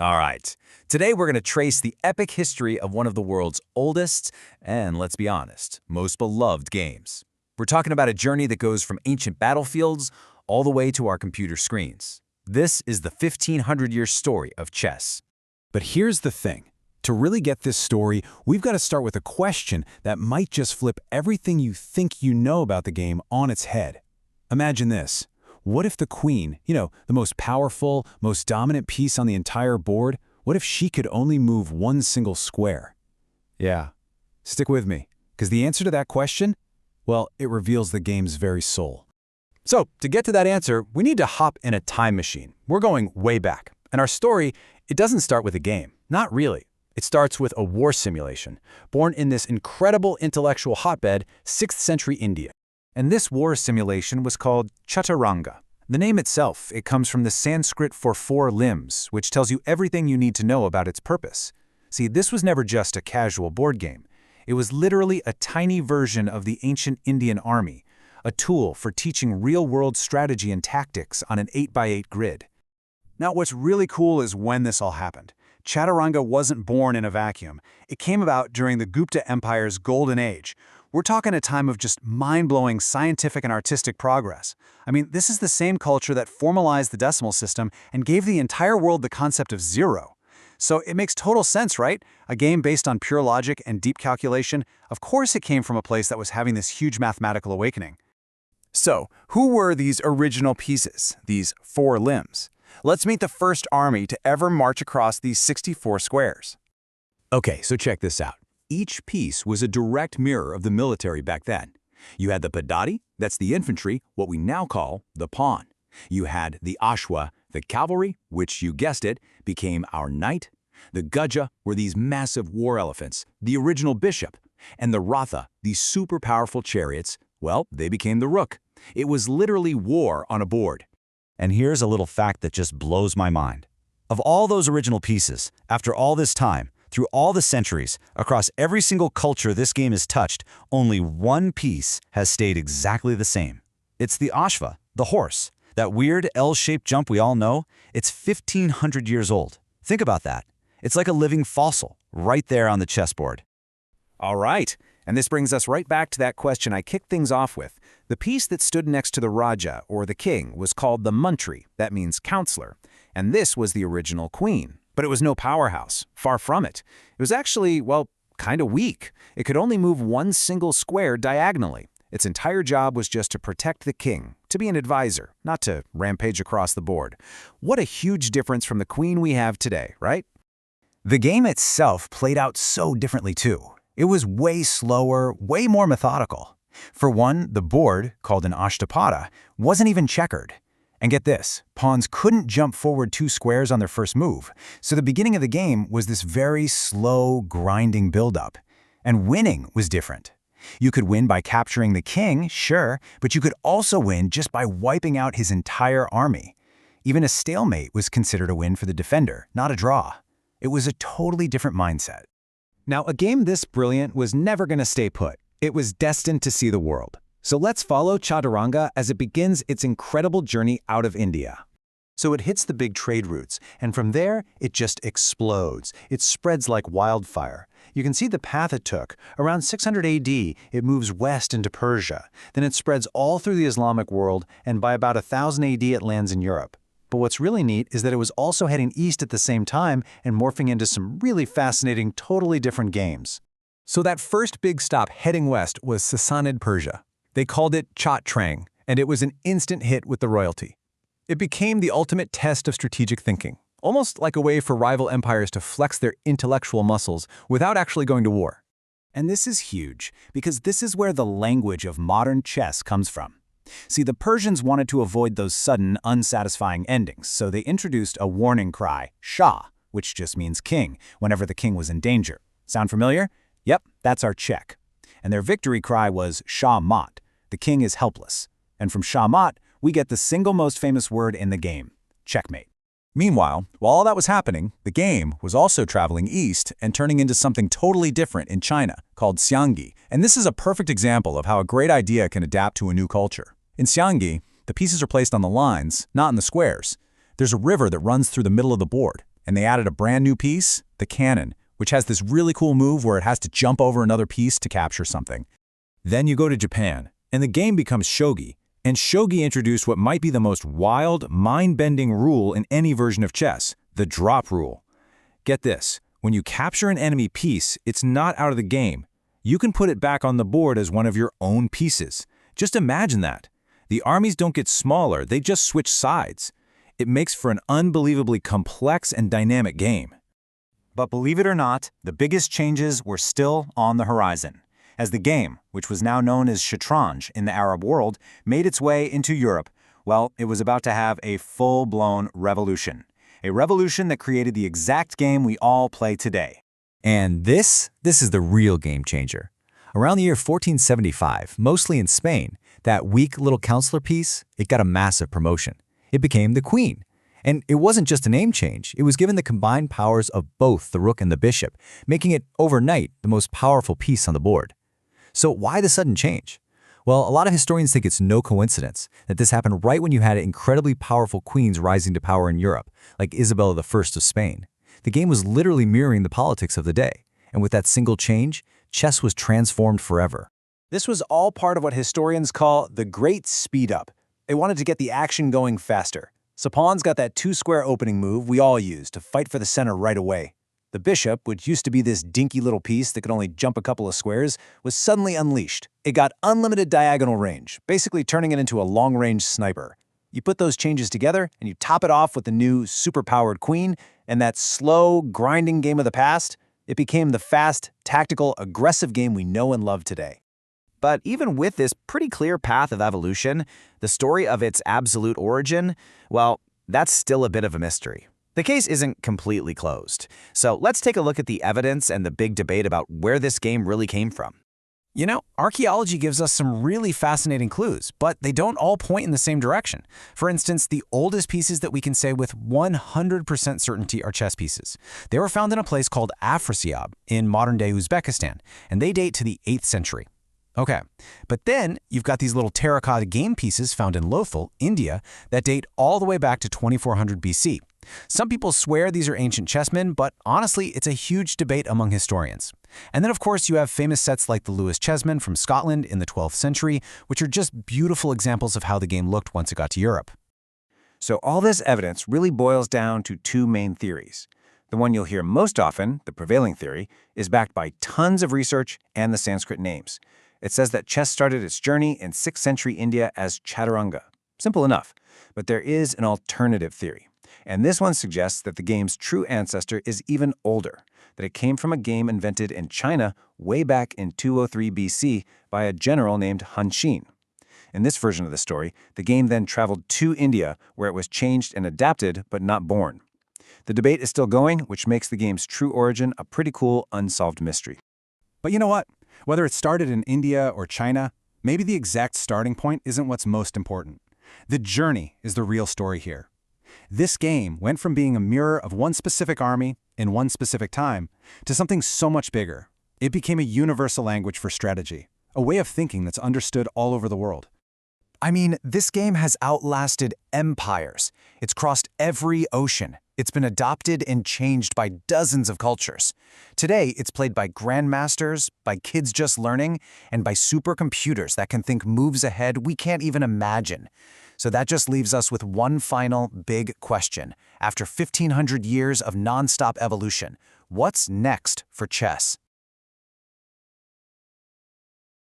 All right. Today we're going to trace the epic history of one of the world's oldest and, let's be honest, most beloved games. We're talking about a journey that goes from ancient battlefields all the way to our computer screens. This is the 1500-year story of chess. But here's the thing. To really get this story, we've got to start with a question that might just flip everything you think you know about the game on its head. Imagine this. What if the queen, the most powerful, most dominant piece on the entire board, what if she could only move one single square? Yeah, stick with me, because the answer to that question, well, it reveals the game's very soul. So, to get to that answer, we need to hop in a time machine. We're going way back. And our story, it doesn't start with a game. Not really. It starts with a war simulation, born in this incredible intellectual hotbed, 6th century India. And this war simulation was called Chaturanga. The name itself, it comes from the Sanskrit for 4 limbs, which tells you everything you need to know about its purpose. See, this was never just a casual board game. It was literally a tiny version of the ancient Indian army, a tool for teaching real-world strategy and tactics on an 8x8 grid. Now, what's really cool is when this all happened. Chaturanga wasn't born in a vacuum. It came about during the Gupta Empire's golden age. We're talking a time of just mind-blowing scientific and artistic progress. I mean, this is the same culture that formalized the decimal system and gave the entire world the concept of zero. So it makes total sense, right? A game based on pure logic and deep calculation, of course it came from a place that was having this huge mathematical awakening. So, who were these original pieces, these 4 limbs? Let's meet the first army to ever march across these 64 squares. Okay, so check this out. Each piece was a direct mirror of the military back then. You had the padati, that's the infantry, what we now call the pawn. You had the ashwa, the cavalry, which, you guessed it, became our knight. The gaja were these massive war elephants, the original bishop. And the ratha, these super powerful chariots, well, they became the rook. It was literally war on a board. And here's a little fact that just blows my mind. Of all those original pieces, after all this time, through all the centuries, across every single culture this game has touched, only one piece has stayed exactly the same. It's the ashva, the horse. That weird L-shaped jump we all know, it's 1,500 years old. Think about that. It's like a living fossil, right there on the chessboard. All right, and this brings us right back to that question I kicked things off with. The piece that stood next to the Raja, or the king, was called the Mantri, that means counselor, and this was the original queen. But it was no powerhouse, far from it. It was actually, well, kind of weak. It could only move one single square diagonally. Its entire job was just to protect the king, to be an advisor, not to rampage across the board. What a huge difference from the queen we have today, right? The game itself played out so differently too. It was way slower, way more methodical. For one, the board, called an ashtapada, wasn't even checkered. And get this, pawns couldn't jump forward 2 squares on their first move, so the beginning of the game was this very slow, grinding buildup. And winning was different. You could win by capturing the king, sure, but you could also win just by wiping out his entire army. Even a stalemate was considered a win for the defender, not a draw. It was a totally different mindset. Now, a game this brilliant was never going to stay put. It was destined to see the world. So let's follow Chaturanga as it begins its incredible journey out of India. So it hits the big trade routes, and from there, it just explodes. It spreads like wildfire. You can see the path it took. Around 600 AD, it moves west into Persia. Then it spreads all through the Islamic world, and by about 1000 AD, it lands in Europe. But what's really neat is that it was also heading east at the same time and morphing into some really fascinating, totally different games. So that first big stop heading west was Sassanid Persia. They called it Chaturange, and it was an instant hit with the royalty. It became the ultimate test of strategic thinking, almost like a way for rival empires to flex their intellectual muscles without actually going to war. And this is huge, because this is where the language of modern chess comes from. See, the Persians wanted to avoid those sudden, unsatisfying endings, so they introduced a warning cry, Shah, which just means king, whenever the king was in danger. Sound familiar? Yep, that's our check. And their victory cry was Shah Mat, the king is helpless. And from Shah Mat, we get the single most famous word in the game, checkmate. Meanwhile, while all that was happening, the game was also traveling east and turning into something totally different in China, called Xiangqi. And this is a perfect example of how a great idea can adapt to a new culture. In Xiangqi, the pieces are placed on the lines, not in the squares. There's a river that runs through the middle of the board. And they added a brand new piece, the cannon, which has this really cool move where it has to jump over another piece to capture something. Then you go to Japan, and the game becomes shogi. And shogi introduced what might be the most wild, mind-bending rule in any version of chess, the drop rule. Get this, when you capture an enemy piece, it's not out of the game. You can put it back on the board as one of your own pieces. Just imagine that. The armies don't get smaller, they just switch sides. It makes for an unbelievably complex and dynamic game. But believe it or not, the biggest changes were still on the horizon. As the game, which was now known as Chaturange in the Arab world, made its way into Europe, well, it was about to have a full-blown revolution. A revolution that created the exact game we all play today. And this is the real game changer. Around the year 1475, mostly in Spain, that weak little counselor piece, it got a massive promotion. It became the queen. And it wasn't just a name change, it was given the combined powers of both the rook and the bishop, making it overnight the most powerful piece on the board. So why the sudden change? Well, a lot of historians think it's no coincidence that this happened right when you had incredibly powerful queens rising to power in Europe, like Isabella I of Spain. The game was literally mirroring the politics of the day, and with that single change, chess was transformed forever. This was all part of what historians call the Great Speed Up. They wanted to get the action going faster. So pawns got that two-square opening move we all use to fight for the center right away. The bishop, which used to be this dinky little piece that could only jump a couple of squares, was suddenly unleashed. It got unlimited diagonal range, basically turning it into a long-range sniper. You put those changes together, and you top it off with the new super-powered queen, and that slow, grinding game of the past, it became the fast, tactical, aggressive game we know and love today. But even with this pretty clear path of evolution, the story of its absolute origin, well, that's still a bit of a mystery. The case isn't completely closed. So let's take a look at the evidence and the big debate about where this game really came from. You know, archaeology gives us some really fascinating clues, but they don't all point in the same direction. For instance, the oldest pieces that we can say with 100% certainty are chess pieces. They were found in a place called Afrasiab in modern-day Uzbekistan, and they date to the 8th century. Okay, but then you've got these little terracotta game pieces found in Lothal, India, that date all the way back to 2400 BC. Some people swear these are ancient chessmen, but honestly, it's a huge debate among historians. And then, of course, you have famous sets like the Lewis chessmen from Scotland in the 12th century, which are just beautiful examples of how the game looked once it got to Europe. So all this evidence really boils down to two main theories. The one you'll hear most often, the prevailing theory, is backed by tons of research and the Sanskrit names. It says that chess started its journey in 6th century India as Chaturanga. Simple enough, but there is an alternative theory. And this one suggests that the game's true ancestor is even older, that it came from a game invented in China way back in 203 BC by a general named Han Xin. In this version of the story, the game then traveled to India, where it was changed and adapted, but not born. The debate is still going, which makes the game's true origin a pretty cool, unsolved mystery. But you know what? Whether it started in India or China, maybe the exact starting point isn't what's most important. The journey is the real story here. This game went from being a mirror of one specific army in one specific time to something so much bigger. It became a universal language for strategy, a way of thinking that's understood all over the world. I mean, this game has outlasted empires. It's crossed every ocean. It's been adopted and changed by dozens of cultures. Today, it's played by grandmasters, by kids just learning, and by supercomputers that can think moves ahead we can't even imagine. So that just leaves us with one final big question. After 1,500 years of nonstop evolution, what's next for chess?